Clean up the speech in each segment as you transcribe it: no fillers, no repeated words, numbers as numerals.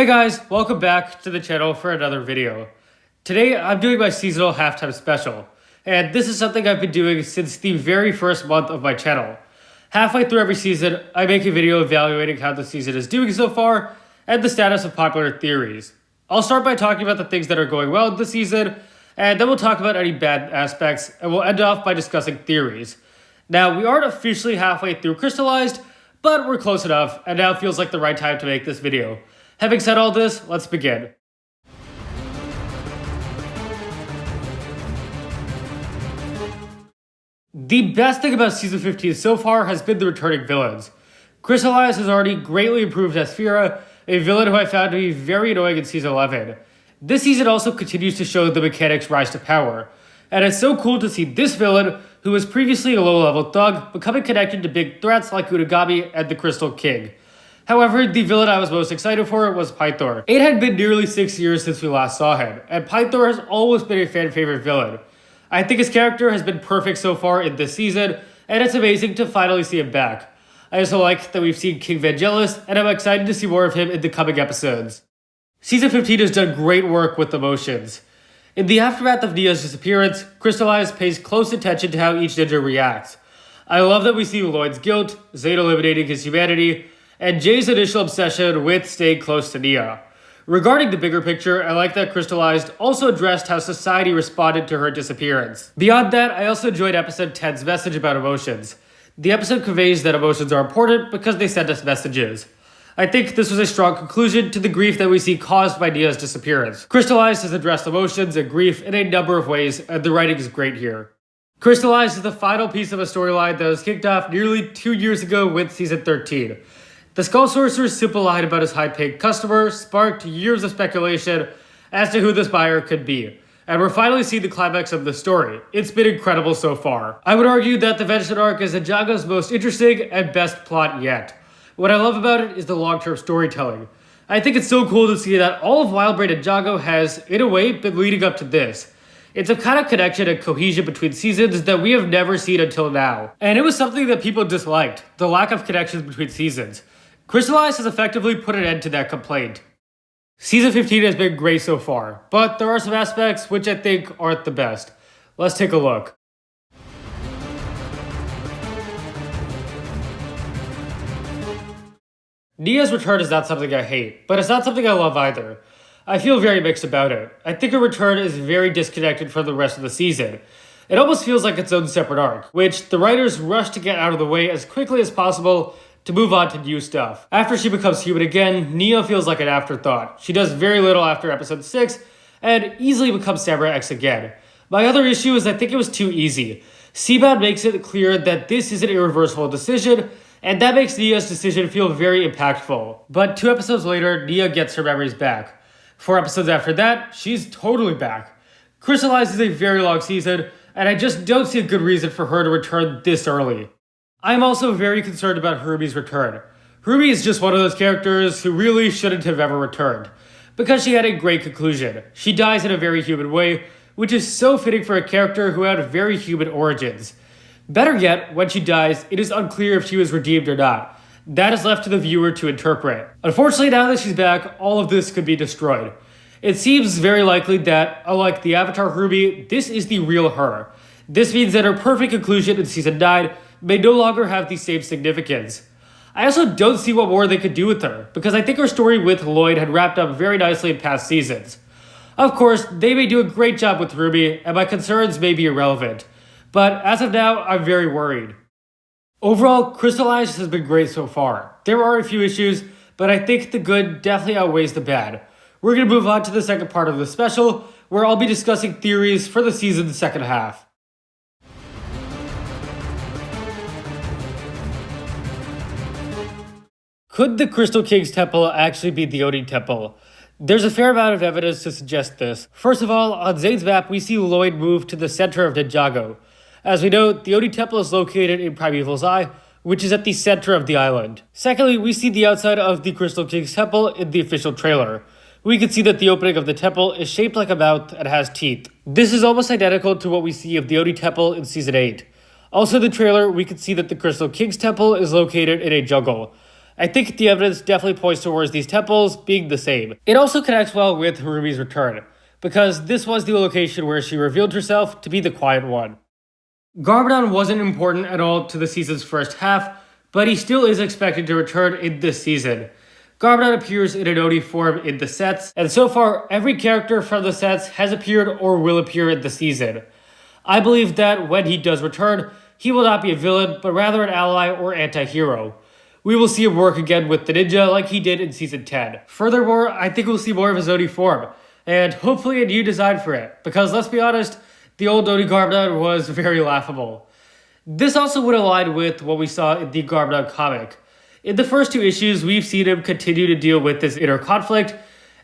Hey guys, welcome back to the channel for another video. Today I'm doing my seasonal halftime special, and this is something I've been doing since the very first month of my channel. Halfway through every season, I make a video evaluating how the season is doing so far and the status of popular theories. I'll start by talking about the things that are going well this season, and then we'll talk about any bad aspects, and we'll end off by discussing theories. Now, we aren't officially halfway through Crystalized, but we're close enough, and now feels like the right time to make this video. Having said all this, let's begin. The best thing about Season 15 so far has been the returning villains. Crystalized has already greatly improved as Fira, a villain who I found to be very annoying in Season 11. This season also continues to show the mechanics rise to power, and it's so cool to see this villain, who was previously a low-level thug, becoming connected to big threats like Unagami and the Crystal King. However, the villain I was most excited for was Pythor. It had been nearly 6 years since we last saw him, and Pythor has always been a fan-favorite villain. I think his character has been perfect so far in this season, and it's amazing to finally see him back. I also like that we've seen King Vangelis, and I'm excited to see more of him in the coming episodes. Season 15 has done great work with emotions. In the aftermath of Nia's disappearance, Crystalized pays close attention to how each ninja reacts. I love that we see Lloyd's guilt, Zane eliminating his humanity, and Jay's initial obsession with staying close to Nia. Regarding the bigger picture, I like that Crystalized also addressed how society responded to her disappearance. Beyond that, I also enjoyed episode 10's message about emotions. The episode conveys that emotions are important because they send us messages. I think this was a strong conclusion to the grief that we see caused by Nia's disappearance. Crystalized has addressed emotions and grief in a number of ways, and the writing is great here. Crystalized is the final piece of a storyline that was kicked off nearly 2 years ago with Season 13. The Skull Sorcerer's simple line about his high-paid customer sparked years of speculation as to who this buyer could be, and we're finally seeing the climax of the story. It's been incredible so far. I would argue that the Vengeance arc is Ninjago's most interesting and best plot yet. What I love about it is the long-term storytelling. I think it's so cool to see that all of Wildbrain Ninjago has, in a way, been leading up to this. It's a kind of connection and cohesion between seasons that we have never seen until now. And it was something that people disliked, the lack of connections between seasons. Crystalized has effectively put an end to that complaint. Season 15 has been great so far, but there are some aspects which I think aren't the best. Let's take a look. Nia's return is not something I hate, but it's not something I love either. I feel very mixed about it. I think her return is very disconnected from the rest of the season. It almost feels like its own separate arc, which the writers rush to get out of the way as quickly as possible to move on to new stuff. After she becomes human again, Nia feels like an afterthought. She does very little after episode 6, and easily becomes Samurai X again. My other issue is I think it was too easy. Seabound makes it clear that this is an irreversible decision, and that makes Nia's decision feel very impactful. But 2 episodes later, Nia gets her memories back. 4 episodes after that, she's totally back. Crystalized is a very long season, and I just don't see a good reason for her to return this early. I'm also very concerned about Harumi's return. Harumi is just one of those characters who really shouldn't have ever returned, because she had a great conclusion. She dies in a very human way, which is so fitting for a character who had very human origins. Better yet, when she dies, it is unclear if she was redeemed or not. That is left to the viewer to interpret. Unfortunately, now that she's back, all of this could be destroyed. It seems very likely that, unlike the Avatar Harumi, this is the real her. This means that her perfect conclusion in Season 9 may no longer have the same significance. I also don't see what more they could do with her, because I think her story with Lloyd had wrapped up very nicely in past seasons. Of course, they may do a great job with Ruby, and my concerns may be irrelevant, but as of now, I'm very worried. Overall, Crystalized has been great so far. There are a few issues, but I think the good definitely outweighs the bad. We're going to move on to the second part of the special, where I'll be discussing theories for the season's second half. Could the Crystal King's temple actually be the Oni temple? There's a fair amount of evidence to suggest this. First of all, on Zane's map, we see Lloyd move to the center of Ninjago. As we know, the Oni temple is located in Primeval's Eye, which is at the center of the island. Secondly, we see the outside of the Crystal King's temple in the official trailer. We can see that the opening of the temple is shaped like a mouth and has teeth. This is almost identical to what we see of the Oni temple in Season 8. Also in the trailer, we can see that the Crystal King's temple is located in a jungle. I think the evidence definitely points towards these temples being the same. It also connects well with Harumi's return, because this was the location where she revealed herself to be the Quiet One. Garmadon wasn't important at all to the season's first half, but he still is expected to return in this season. Garmadon appears in an Oni form in the sets, and so far, every character from the sets has appeared or will appear in the season. I believe that when he does return, he will not be a villain, but rather an ally or anti-hero. We will see him work again with the ninja like he did in Season 10. Furthermore, I think we'll see more of his Oni form, and hopefully a new design for it, because let's be honest, the old Oni Garmadon was very laughable. This also would align with what we saw in the Garmadon comic. In the first 2 issues, we've seen him continue to deal with this inner conflict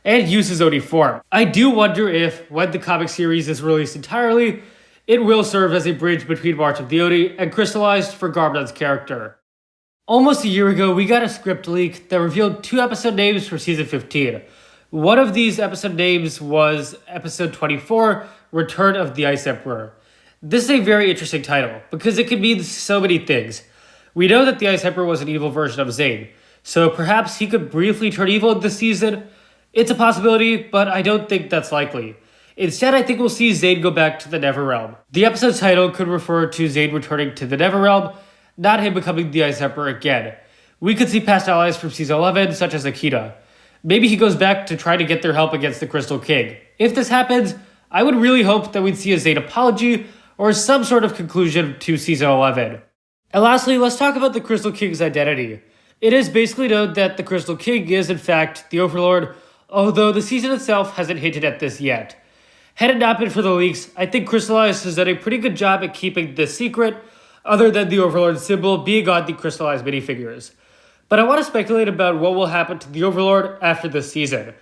and use his Oni form. I do wonder if, when the comic series is released entirely, it will serve as a bridge between March of the Oni and Crystalized for Garmadon's character. Almost a year ago, we got a script leak that revealed 2 episode names for Season 15. One of these episode names was Episode 24, Return of the Ice Emperor. This is a very interesting title, because it could mean so many things. We know that the Ice Emperor was an evil version of Zane, so perhaps he could briefly turn evil this season. It's a possibility, but I don't think that's likely. Instead, I think we'll see Zane go back to the Neverrealm. The episode's title could refer to Zane returning to the Neverrealm, not him becoming the Ice Emperor again. We could see past allies from Season 11, such as Akita. Maybe he goes back to try to get their help against the Crystal King. If this happens, I would really hope that we'd see a Zane apology or some sort of conclusion to Season 11. And lastly, let's talk about the Crystal King's identity. It is basically known that the Crystal King is in fact the Overlord, although the season itself hasn't hinted at this yet. Had it not been for the leaks, I think Crystalized has done a pretty good job at keeping this secret, other than the Overlord symbol being on the Crystalized minifigures. But I want to speculate about what will happen to the Overlord after this season.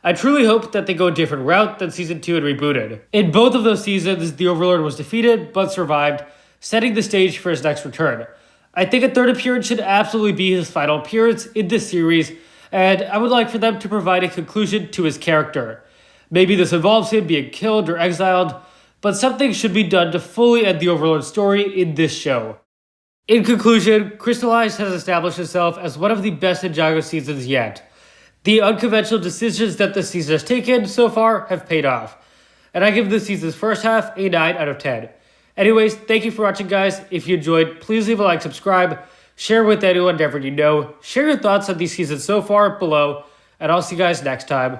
I truly hope that they go a different route than Season 2 and Rebooted. In both of those seasons, the Overlord was defeated, but survived, setting the stage for his next return. I think a third appearance should absolutely be his final appearance in this series, and I would like for them to provide a conclusion to his character. Maybe this involves him being killed or exiled, but something should be done to fully end the Overlord story in this show. In conclusion, Crystalized has established itself as one of the best Ninjago seasons yet. The unconventional decisions that this season has taken so far have paid off, and I give this season's first half a 9 out of 10. Anyways, thank you for watching, guys. If you enjoyed, please leave a like, subscribe, share with anyone ever you know, share your thoughts on these seasons so far below, and I'll see you guys next time.